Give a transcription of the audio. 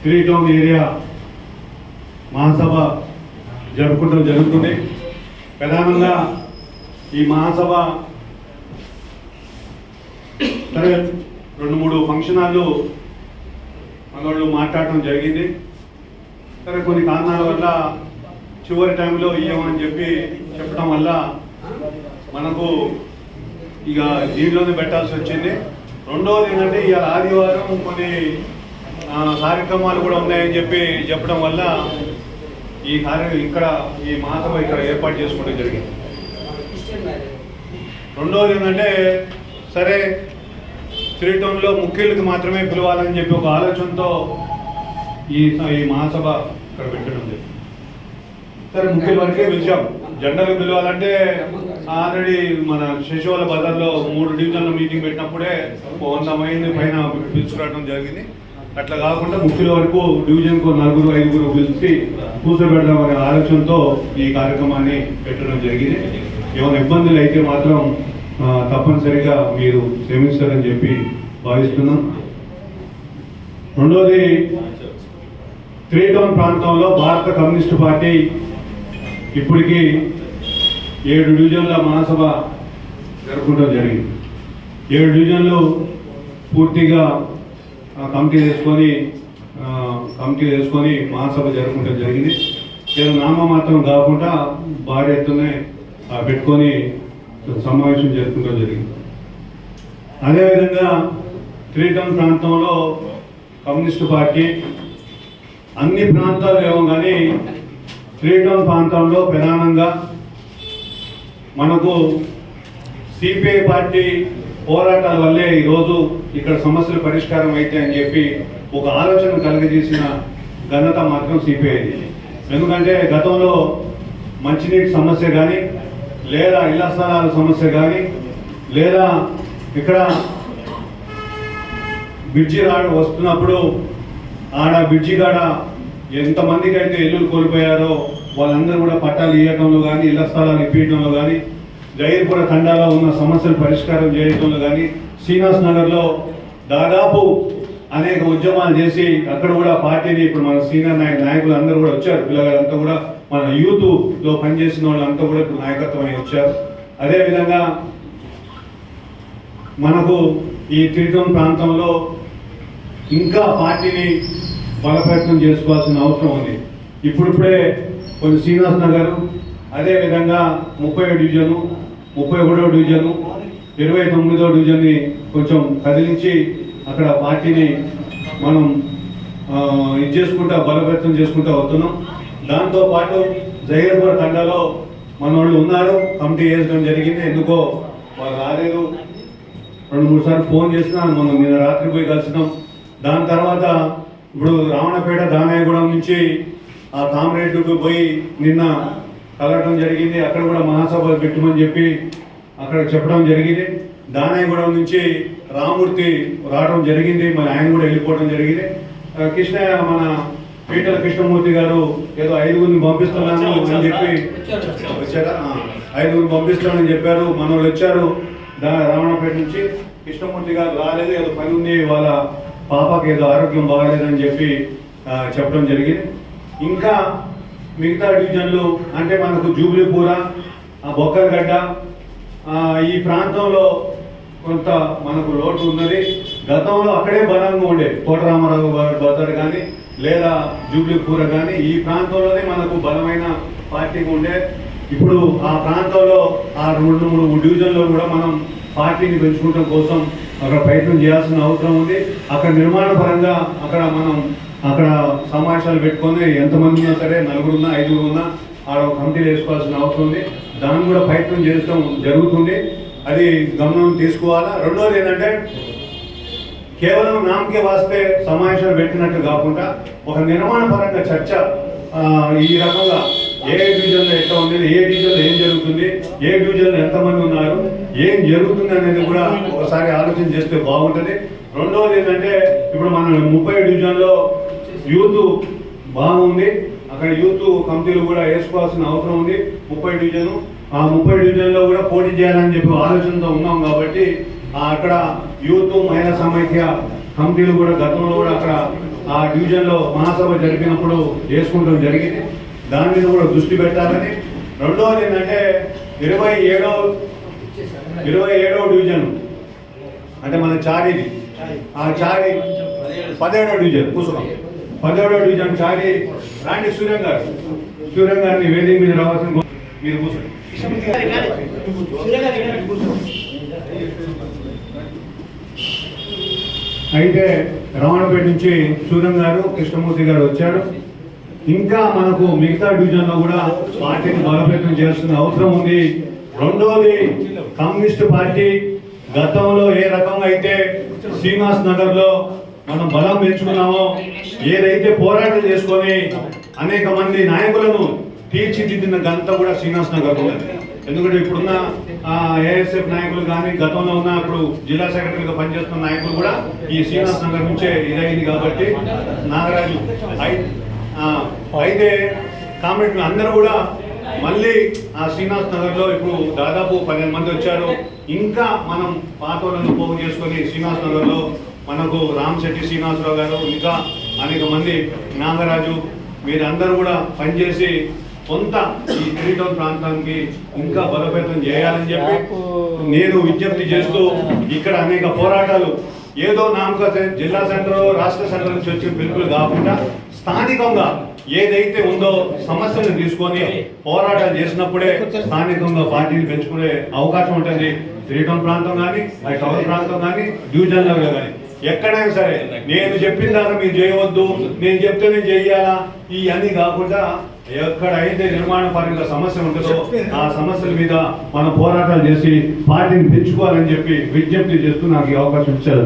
Three town area మహాసభ జరుపుకోవడం జరుగుతుంది. ప్రధానంగా ఈ మహాసభ సరే 2-3 ఫంక్షన్ హాళ్ళు మనోళ్ళు మాట్లాడటం జరిగింది. సరే కొన్ని కారణాల వల్ల చివరి టైంలో ఇయ్యమని చెప్పడం వల్ల మనకు ఇక దీనిలోనే పెట్టాల్సి వచ్చింది. రెండవది ఏంటంటే ఇవాళ ఆదివారం కొన్ని కార్యక్రమాలు కూడా ఉన్నాయని చెప్పడం వల్ల ఇక్కడ ఈ మహాసభ ఇక్కడ ఏర్పాటు చేసుకోవడం జరిగింది. రెండవది ఏంటంటే సరే త్రీ టౌన్లో ముఖ్యులకు మాత్రమే పిలవాలని చెప్పి ఒక ఆలోచనతో ఈ మహాసభ ఇక్కడ పెట్టడం జరిగింది. సరే ముఖ్యుల వరకే పిలిచాం. జనరల్గా పిలవాలంటే ఆల్రెడీ మన శశివాల బజార్లో 3 డివిజన్ల మీటింగ్ పెట్టినప్పుడే 100 మంది పైన పిలుచుకురావడం జరిగింది. అట్లా కాకుండా ముఖ్యుల వరకు డివిజన్కు 4-5 పిలిచి కూర్చోబెడదామనే ఆలోచనతో ఈ కార్యక్రమాన్ని పెట్టడం జరిగింది. ఏమైనా ఇబ్బందులు అయితే మాత్రం తప్పనిసరిగా మీరు క్షమిస్తారని చెప్పి భావిస్తున్నాం. రెండోది, త్రీ టౌన్ ప్రాంతంలో భారత కమ్యూనిస్టు పార్టీ ఇప్పటికీ 7 డివిజన్ల మహాసభ జరుపుకోవడం జరిగింది. 7 డివిజన్లు పూర్తిగా కమిటీ వేసుకొని మహాసభ జరుపుకోవడం జరిగింది. నేను నామమాత్రం కాకుండా భారీ ఎత్తునే పెట్టుకొని సమావేశం జరుపుకోవడం జరిగింది. అదేవిధంగా త్రీ టౌన్ ప్రాంతంలో కమ్యూనిస్టు పార్టీ అన్ని ప్రాంతాలు ఏమో కానీ త్రీ టౌన్ ప్రాంతంలో ప్రధానంగా మనకు సిపిఐ పార్టీ పోరాటాల వల్లే ఈరోజు ఇక్కడ సమస్యలు పరిష్కారం అయితే అని చెప్పి ఒక ఆలోచన కలిగజేసిన ఘనత మాత్రం సిపిఐది. ఎందుకంటే గతంలో మంచినీటి సమస్య కానీ, లేదా ఇళ్ల స్థలాల సమస్య కానీ, లేదా ఇక్కడ బ్రిడ్జి వస్తున్నప్పుడు ఆడ బ్రిడ్జి కాడ ఎంతమందికి అయితే ఇల్లులు కోల్పోయారో వాళ్ళందరూ కూడా పట్టాలు ఇవ్వడంలో కానీ, ఇళ్ల స్థలాలు ఇప్పించడంలో కానీ, జైర్పుర తండాలో ఉన్న సమస్యలు పరిష్కారం చేయడంలో కానీ, శ్రీనివాస్ నగర్లో దాదాపు అనేక ఉద్యమాలు చేసి అక్కడ కూడా పార్టీని ఇప్పుడు మన సీనియర్ నాయకులు అందరూ కూడా వచ్చారు. పిల్లలంతా కూడా మన యూత్లో పనిచేసిన వాళ్ళంతా కూడా ఇప్పుడు నాయకత్వం అయి వచ్చారు. అదేవిధంగా మనకు ఈ త్రీ టౌన్ ప్రాంతంలో ఇంకా పార్టీని బలప్రయత్నం చేసుకోవాల్సిన అవసరం ఉంది. ఇప్పుడిప్పుడే కొన్ని శ్రీనివాస్ నగర్, అదేవిధంగా 30వ డివిజను, 31వ డివిజను, 29వ డివిజన్ని కొంచెం కదిలించి అక్కడ పార్టీని మనం ఇది చేసుకుంటా బలప్రయత్నం చేసుకుంటూ వస్తున్నాం. దాంతోపాటు జైర్పూర్ తండాలో మన వాళ్ళు ఉన్నారు, కమిటీ వేయడం జరిగింది. ఎందుకో వాళ్ళు రాలేదు. 2-3 సార్లు ఫోన్ చేసినా మనం నిన్న రాత్రి పోయి కలిసినాం. దాని తర్వాత ఇప్పుడు రావణపేట దానాయగూడెం నుంచి ఆ కామరేడ్కి పోయి నిన్న కలవడం జరిగింది. అక్కడ కూడా మహాసభ పెట్టమని చెప్పి అక్కడ చెప్పడం జరిగింది. దానాయగూడెం నుంచి రామూర్తి రావడం జరిగింది, మరి ఆయన కూడా వెళ్ళిపోవడం జరిగింది. మన పీటల కృష్ణమూర్తి గారు ఏదో 5గురిని పంపిస్తున్నాను అని చెప్పి వచ్చారా, 5గురిని పంపిస్తామని చెప్పారు. మన వాళ్ళు వచ్చారు రావణపేట నుంచి. కృష్ణమూర్తి గారు రాలేదు, ఏదో పని ఉంది, వాళ్ళ పాపకి ఏదో ఆరోగ్యం బాగాలేదని చెప్పి చెప్పడం జరిగింది. ఇంకా మిగతా డివిజన్లు అంటే మనకు జూబ్లీపూర, బొక్కలగడ్డ ఈ ప్రాంతంలో కొంత మనకు లోటు ఉన్నది. గతంలో అక్కడే బలంగా ఉండే కోటరామారావు బజార్ కానీ, లేదా జూబ్లీపూర కానీ ఈ ప్రాంతంలోనే మనకు బలమైన పార్టీగా ఉండే. ఇప్పుడు ఆ ప్రాంతంలో ఆ 2-3 డివిజన్లో కూడా మనం పార్టీని పెంచుకోవడం కోసం అక్కడ ప్రయత్నం చేయాల్సిన అవసరం ఉంది. అక్కడ నిర్మాణ పరంగా అక్కడ సమావేశాలు పెట్టుకొని ఎంతమంది ఉన్నా సరే 4 ఉన్నా 5 ఉన్నా ఆడ కమిటీలు వేసుకోవాల్సిన అవసరం ఉంది. దాన్ని కూడా ప్రయత్నం చేయడం జరుగుతుంది. అది గమనం తీసుకోవాలా. రెండోది ఏంటంటే కేవలం నామకే వాస్తే సమావేశాలు పెట్టినట్టు కాకుండా ఒక నిర్మాణ పరంగా చర్చ ఈ రకంగా ఏ డివిజన్లో ఎట్లా ఉంది, ఏ డివిజన్లో ఏం జరుగుతుంది, ఏ డివిజన్లో ఎంతమంది ఉన్నారు, ఏం జరుగుతుంది అనేది కూడా ఒకసారి ఆలోచన చేస్తే బాగుంటుంది. రెండవది ఏంటంటే ఇప్పుడు మన 30 డివిజన్లో యూత్ బాగుంది. అక్కడ యూత్ కమిటీలు కూడా వేసుకోవాల్సిన అవసరం ఉంది. 30 డివిజను ఆ 30 డివిజన్లో కూడా పోటీ చేయాలని చెప్పి ఆలోచనతో ఉన్నాం. కాబట్టి అక్కడ యూత్ మహిళా సమైక్య కమిటీలు కూడా గతంలో కూడా అక్కడ ఆ డివిజన్లో మహాసభ జరిపినప్పుడు చేసుకుంటాం జరిగింది. దాని మీద కూడా దృష్టి పెట్టాలని. రెండవది ఏంటంటే 27వ డివిజన్ అంటే మన చారీది, ఆ చారీ 17వ డివిజన్ కూర్చున్నాం. 17వ డివిజన్ చారీ రాండి సూర్యం గారిని వేదిక మీద రావాల్సిన మీరు కూర్చోండి. అయితే రమణపేట నుంచి సూర్యం గారు, కృష్ణమూర్తి గారు వచ్చారు. ఇంకా మనకు మిగతా డివిజన్లో కూడా పార్టీని బలోపేతం చేస్తున్న అవసరం ఉంది. రెండోది, కమ్యూనిస్ట్ పార్టీ గతంలో ఏ రకంగా అయితే శ్రీనివాస్ నగర్లో మనం బలం పెంచుకున్నామో, ఏదైతే పోరాటం చేసుకొని అనేక మంది నాయకులను తీర్చిదిద్దిన ఘనత కూడా శ్రీనివాస్ నగర్ ఉన్నది. ఎందుకంటే ఇప్పుడున్న ఏఎస్ఎఫ్ నాయకులు కానీ గతంలో ఉన్న ఇప్పుడు జిల్లా సెక్రటరీగా పనిచేస్తున్న నాయకులు కూడా ఈ శ్రీనివాస్ నగర్ నుంచే ఇదైంది. కాబట్టి నాగరాజు అయితే కామెంట్ అందరూ కూడా మళ్ళీ ఆ శ్రీనివాస్ నగర్లో ఇప్పుడు దాదాపు 15 మంది వచ్చారు. ఇంకా మనం పాత వాళ్ళను పోగు చేసుకొని శ్రీనివాస్ నగర్లో మనకు రామశెట్టి శ్రీనివాసరావు గారు, ఇంకా అనేక మంది, నాగరాజు, మీరందరూ కూడా పనిచేసి కొంత ఈ 3 టౌన్ ప్రాంతానికి ఇంకా బలోపేతం చేయాలని చెప్పి నేను విజ్ఞప్తి చేస్తూ, ఇక్కడ అనేక పోరాటాలు ఏదో నామక జిల్లా సెంటర్, రాష్ట్ర సెంటర్ నుంచి వచ్చిన పిలుపులు కాకుండా స్థానికంగా ఏదైతే ఉందో సమస్యలను తీసుకొని పోరాటాలు చేసినప్పుడే స్థానికంగా పార్టీని పెంచుకునే అవకాశం ఉంటుంది. 3 టౌన్ ప్రాంతం కానీ, టౌన్ ప్రాంతం కానీ, డివిజన్లో కానీ ఎక్కడైనా సరే నేను చెప్పిన దాకా మీరు చేయవద్దు, నేను చెప్తే నేను చెయ్యాలా, ఇవన్నీ కాకుండా ఎక్కడైతే నిర్మాణ పరంగా సమస్య ఉంటుందో ఆ సమస్యల మీద మనం పోరాటాలు చేసి పార్టీని పెంచుకోవాలని చెప్పి విజ్ఞప్తి చేస్తూ నాకు ఈ అవకాశం ఇచ్చారు.